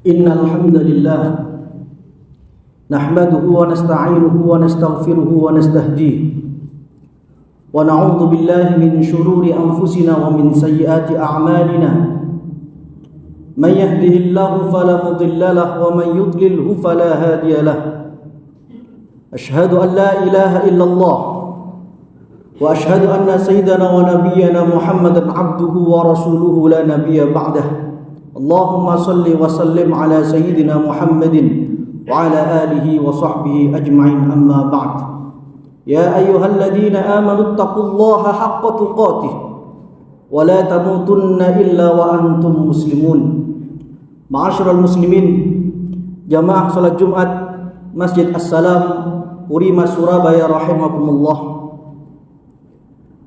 Innal hamdalillah nahmaduhu wa nasta'inuhu wa nastaghfiruhu wa nastahdihi wa na'udzu billahi min shururi anfusina wa min sayyiati a'malina. Man yahdihillahu fala mudilla lahu wa man yudlilhu fala hadiya lahu. Ashhadu an la ilaha illallah wa ashhadu anna sayyidana wa nabiyyana Muhammadan abduhu wa rasuluhu la nabiyya ba'dahu. Allahumma salli wa sallim ala sayyidina Muhammadin wa ala alihi wa sahbihi ajma'in, amma ba'd. Ya ayyuhalladzina amanu taqullaha haqqa tuqatih wa la tamutunna illa wa antum muslimun. Ma'asyiral muslimin, jamaah salat Jumat Masjid As-Salam Urima Surabaya rahimakumullah.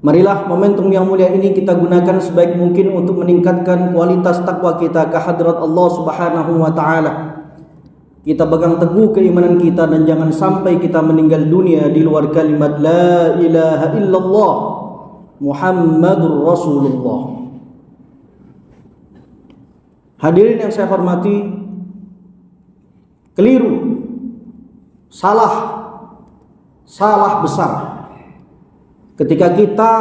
Marilah momentum yang mulia ini kita gunakan sebaik mungkin untuk meningkatkan kualitas takwa kita ke hadrat Allah Subhanahu wa taala. Kita pegang teguh keimanan kita dan jangan sampai kita meninggal dunia di luar kalimat la ilaha illallah Muhammadur Rasulullah. Hadirin yang saya hormati, keliru, salah besar ketika kita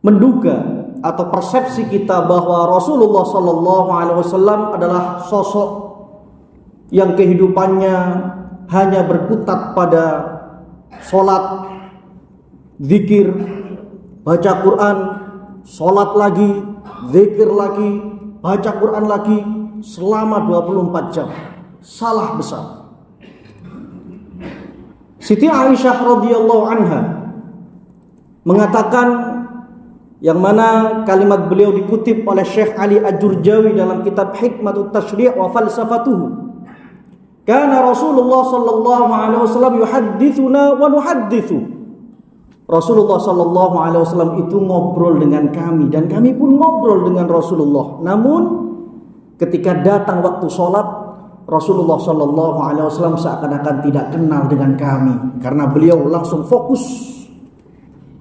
menduga atau persepsi kita bahwa Rasulullah sallallahu alaihi wasallam adalah sosok yang kehidupannya hanya berkutat pada salat, zikir, baca Quran, salat lagi, zikir lagi, baca Quran lagi selama 24 jam. Salah besar. Siti Aisyah radhiyallahu anha mengatakan, yang mana kalimat beliau dikutip oleh Syekh Ali Al-Jurjawi dalam kitab Hikmatut Tashri' wa Falsafatuhu. Kana Rasulullah sallallahu alaihi wasallam yuhadditsuna wa nuhadditsu. Rasulullah sallallahu alaihi wasallam itu ngobrol dengan kami dan kami pun ngobrol dengan Rasulullah. Namun ketika datang waktu salat, Rasulullah sallallahu alaihi wasallam seakan-akan tidak kenal dengan kami karena beliau langsung fokus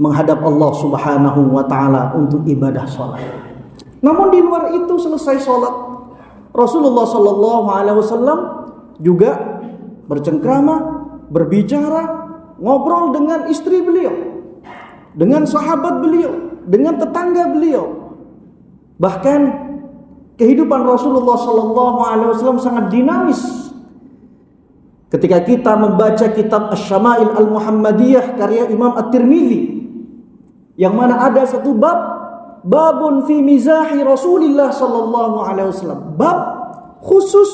menghadap Allah Subhanahu wa taala untuk ibadah salat. Namun di luar itu selesai salat, Rasulullah sallallahu alaihi wasallam juga bercengkrama, berbicara, ngobrol dengan istri beliau, dengan sahabat beliau, dengan tetangga beliau. Bahkan kehidupan Rasulullah sallallahu alaihi wasallam sangat dinamis. Ketika kita membaca kitab Asy-Syama'il Al-Muhammadiyah karya Imam At-Tirmidzi, yang mana ada satu babun fi mizahi Rasulillah sallallahu alaihi wasallam, bab khusus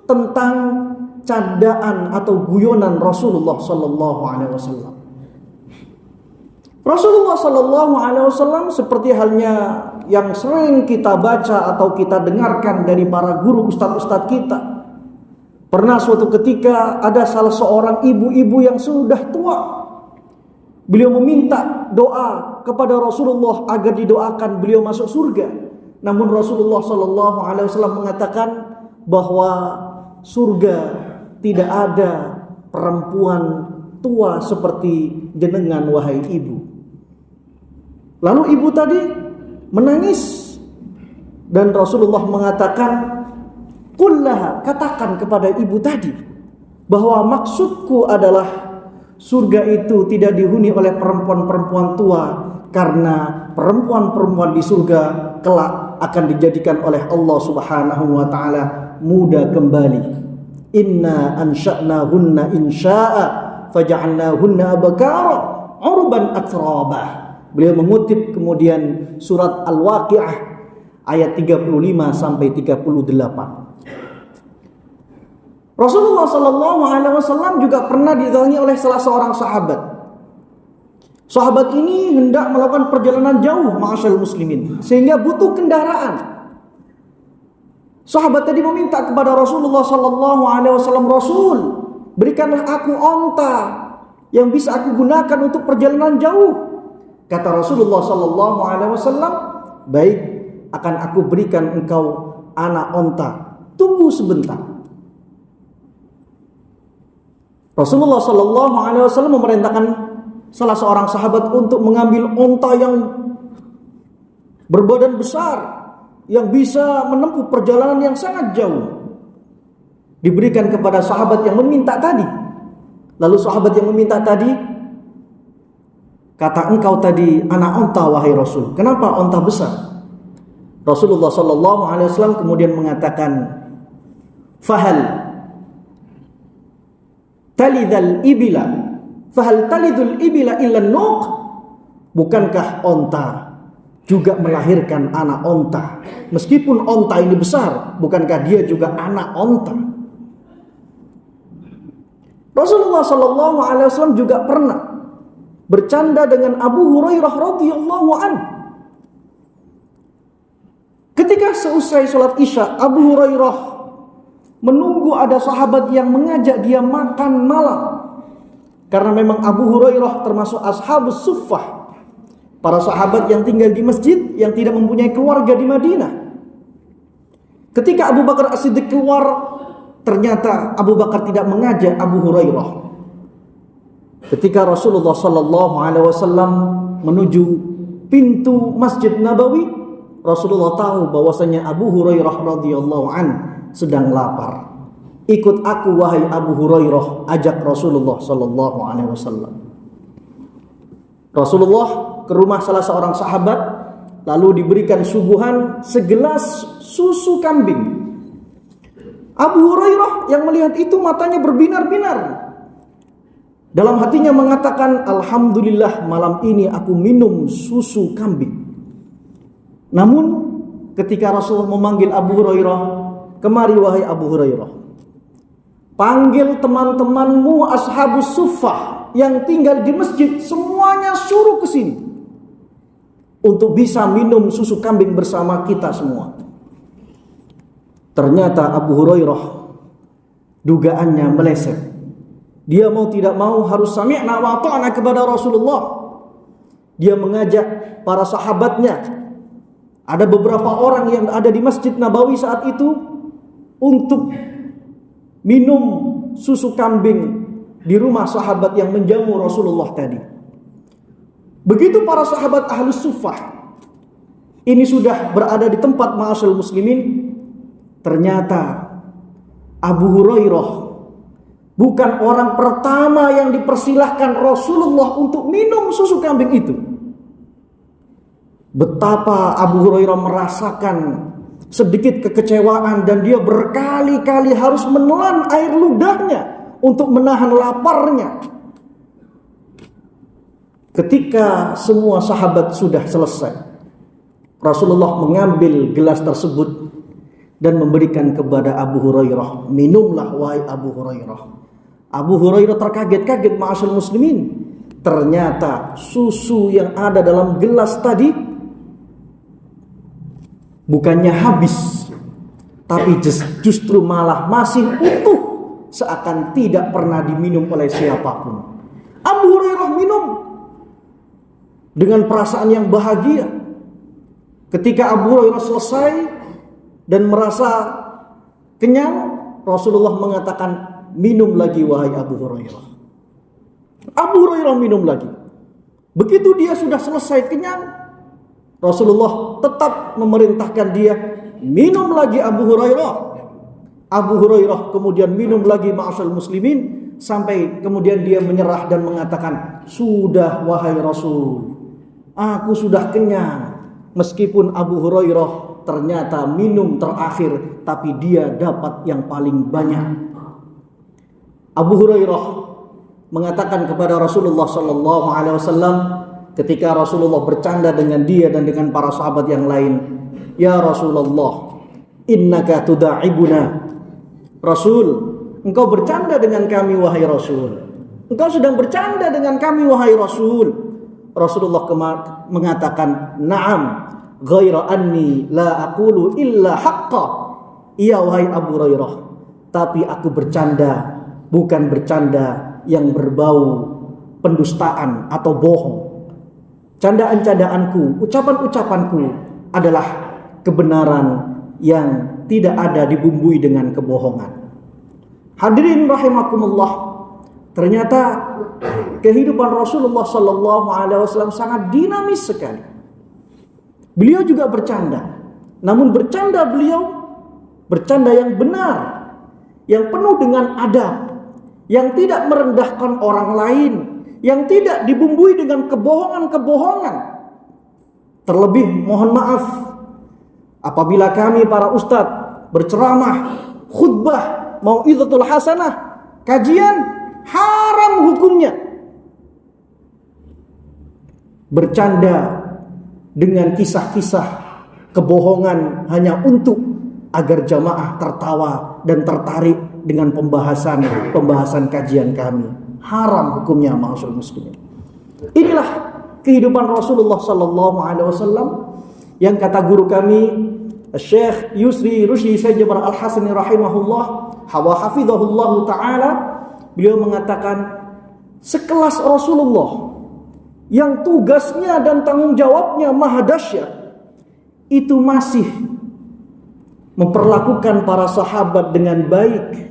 tentang candaan atau guyonan Rasulullah sallallahu alaihi wasallam. Rasulullah sallallahu alaihi wasallam seperti halnya yang sering kita baca atau kita dengarkan dari para guru ustadz-ustadz kita. Pernah suatu ketika ada salah seorang ibu-ibu yang sudah tua. Beliau meminta doa kepada Rasulullah agar didoakan beliau masuk surga. Namun Rasulullah sallallahu alaihi wasallam mengatakan bahwa surga tidak ada perempuan tua seperti jenengan wahai ibu. Lalu ibu tadi menangis dan Rasulullah mengatakan, "Qullaha," katakan kepada ibu tadi bahwa maksudku adalah surga itu tidak dihuni oleh perempuan-perempuan tua, karena perempuan-perempuan di surga kelak akan dijadikan oleh Allah Subhanahu wa taala muda kembali. Inna ansha'nahunna insya'a faja'alnahunna abkara urban atraba. Beliau mengutip kemudian surat Al-Waqi'ah ayat 35 sampai 38. Rasulullah sallallahu alaihi wasallam juga pernah didatangi oleh salah seorang sahabat. Sahabat ini hendak melakukan perjalanan jauh, ma'asyiral muslimin, sehingga butuh kendaraan. Sahabat tadi meminta kepada Rasulullah sallallahu alaihi wasallam, "Rasul, berikanlah aku onta yang bisa aku gunakan untuk perjalanan jauh." Kata Rasulullah sallallahu alaihi wasallam, "Baik, akan aku berikan engkau anak onta. Tunggu sebentar." Rasulullah sallallahu alaihi wasallam memerintahkan salah seorang sahabat untuk mengambil onta yang berbadan besar, yang bisa menempuh perjalanan yang sangat jauh diberikan kepada sahabat yang meminta tadi. Lalu sahabat yang meminta tadi, kata engkau tadi anak onta wahai Rasul. Kenapa onta besar? Rasulullah sallallahu alaihi wasallam kemudian mengatakan, "Fahal talidul ibila? Fahal talidul ibila illa nuq?" Bukankah onta juga melahirkan anak onta? Meskipun onta ini besar, bukankah dia juga anak onta? Rasulullah sallallahu alaihi wasallam juga pernah bercanda dengan Abu Hurairah radhiyallahu anhu. Ketika seusai salat Isya, Abu Hurairah menunggu ada sahabat yang mengajak dia makan malam. Karena memang Abu Hurairah termasuk ashabus suffah, para sahabat yang tinggal di masjid, yang tidak mempunyai keluarga di Madinah. Ketika Abu Bakar As-Siddiq keluar, ternyata Abu Bakar tidak mengajak Abu Hurairah. Ketika Rasulullah sallallahu alaihi wasallam menuju pintu Masjid Nabawi, Rasulullah tahu bahwasanya Abu Hurairah radhiyallahu an sedang lapar. Ikut aku wahai Abu Hurairah, ajak Rasulullah sallallahu alaihi wasallam. Rasulullah ke rumah salah seorang sahabat, lalu diberikan suguhan segelas susu kambing. Abu Hurairah yang melihat itu matanya berbinar-binar. Dalam hatinya mengatakan, alhamdulillah malam ini aku minum susu kambing. Namun ketika Rasulullah memanggil Abu Hurairah, kemari wahai Abu Hurairah, panggil teman-temanmu ashabus suffah yang tinggal di masjid, semuanya suruh ke sini untuk bisa minum susu kambing bersama kita semua. Ternyata Abu Hurairah dugaannya meleset. Dia mau tidak mau harus sami'na wa ata'na kepada Rasulullah. Dia mengajak para sahabatnya. Ada beberapa orang yang ada di Masjid Nabawi saat itu untuk minum susu kambing di rumah sahabat yang menjamu Rasulullah tadi. Begitu para sahabat ahlus suffah ini sudah berada di tempat ma'asyal muslimin, ternyata Abu Hurairah bukan orang pertama yang dipersilahkan Rasulullah untuk minum susu kambing itu. Betapa Abu Hurairah merasakan sedikit kekecewaan dan dia berkali-kali harus menelan air ludahnya untuk menahan laparnya. Ketika semua sahabat sudah selesai, Rasulullah mengambil gelas tersebut dan memberikan kepada Abu Hurairah. Minumlah wahai Abu Hurairah. Abu Hurairah terkaget-kaget ma'asyal muslimin. Ternyata susu yang ada dalam gelas tadi bukannya habis, tapi justru malah masih utuh, seakan tidak pernah diminum oleh siapapun. Abu Hurairah minum dengan perasaan yang bahagia. Ketika Abu Hurairah selesai dan merasa kenyang, Rasulullah mengatakan, minum lagi wahai Abu Hurairah. Abu Hurairah minum lagi. Begitu dia sudah selesai kenyang, Rasulullah tetap memerintahkan dia, minum lagi Abu Hurairah. Abu Hurairah kemudian minum lagi ma'asyal muslimin, sampai kemudian dia menyerah dan mengatakan, sudah wahai Rasul, aku sudah kenyang. Meskipun Abu Hurairah ternyata minum terakhir, tapi dia dapat yang paling banyak. Abu Hurairah mengatakan kepada Rasulullah sallallahu alaihi wasallam ketika Rasulullah bercanda dengan dia dan dengan para sahabat yang lain, "Ya Rasulullah, innaka tuda'ibuna." Rasul, engkau bercanda dengan kami wahai Rasul. Engkau sedang bercanda dengan kami wahai Rasul. Rasulullah mengatakan, "Na'am, ghaira anni la aqulu illa haqqa." Iya wahai Abu Hurairah, tapi aku bercanda bukan bercanda yang berbau pendustaan atau bohong. Candaan-candaanku, ucapan-ucapanku adalah kebenaran yang tidak ada dibumbui dengan kebohongan. Hadirin rahimakumullah, ternyata kehidupan Rasulullah sallallahu alaihi wasallam sangat dinamis sekali. Beliau juga bercanda. Namun bercanda beliau, bercanda yang benar, yang penuh dengan adab, yang tidak merendahkan orang lain, yang tidak dibumbui dengan kebohongan-kebohongan. Terlebih mohon maaf apabila kami para ustadz berceramah, khutbah, mau'izatul hasanah, kajian, haram hukumnya bercanda dengan kisah-kisah kebohongan hanya untuk agar jamaah tertawa dan tertarik dengan pembahasan kajian kami. Haram hukumnya, ma'asyiral muslimin. Inilah kehidupan Rasulullah sallallahu alaihi wasallam yang kata guru kami Syekh Yusri Rusdi Sajabar Al-Hasani rahimahullah wa hafizahullah taala, beliau mengatakan sekelas Rasulullah yang tugasnya dan tanggung jawabnya maha dahsyat itu masih memperlakukan para sahabat dengan baik,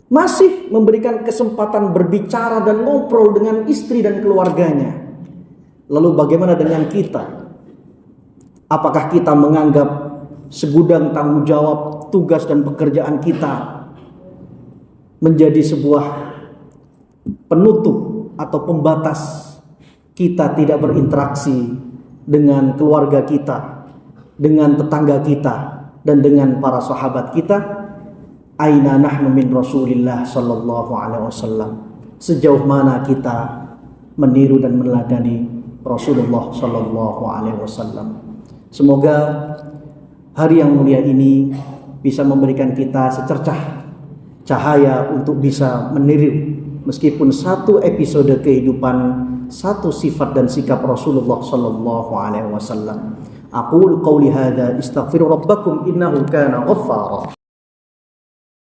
masih memberikan kesempatan berbicara dan ngobrol dengan istri dan keluarganya. Lalu bagaimana dengan kita? Apakah kita menganggap segudang tanggung jawab, tugas dan pekerjaan kita menjadi sebuah penutup atau pembatas kita tidak berinteraksi dengan keluarga kita, dengan tetangga kita, dan dengan para sahabat kita? Aina nahnu min Rasulillah sallallahu alaihi wasallam. Sejauh mana kita meniru dan meneladani Rasulullah sallallahu alaihi wasallam. Semoga hari yang mulia ini bisa memberikan kita secercah cahaya untuk bisa meniru meskipun satu episode kehidupan, satu sifat dan sikap Rasulullah sallallahu alaihi wasallam. Aqulu qawli hadza astaghfiru rabbakum innahu kana ghaffara.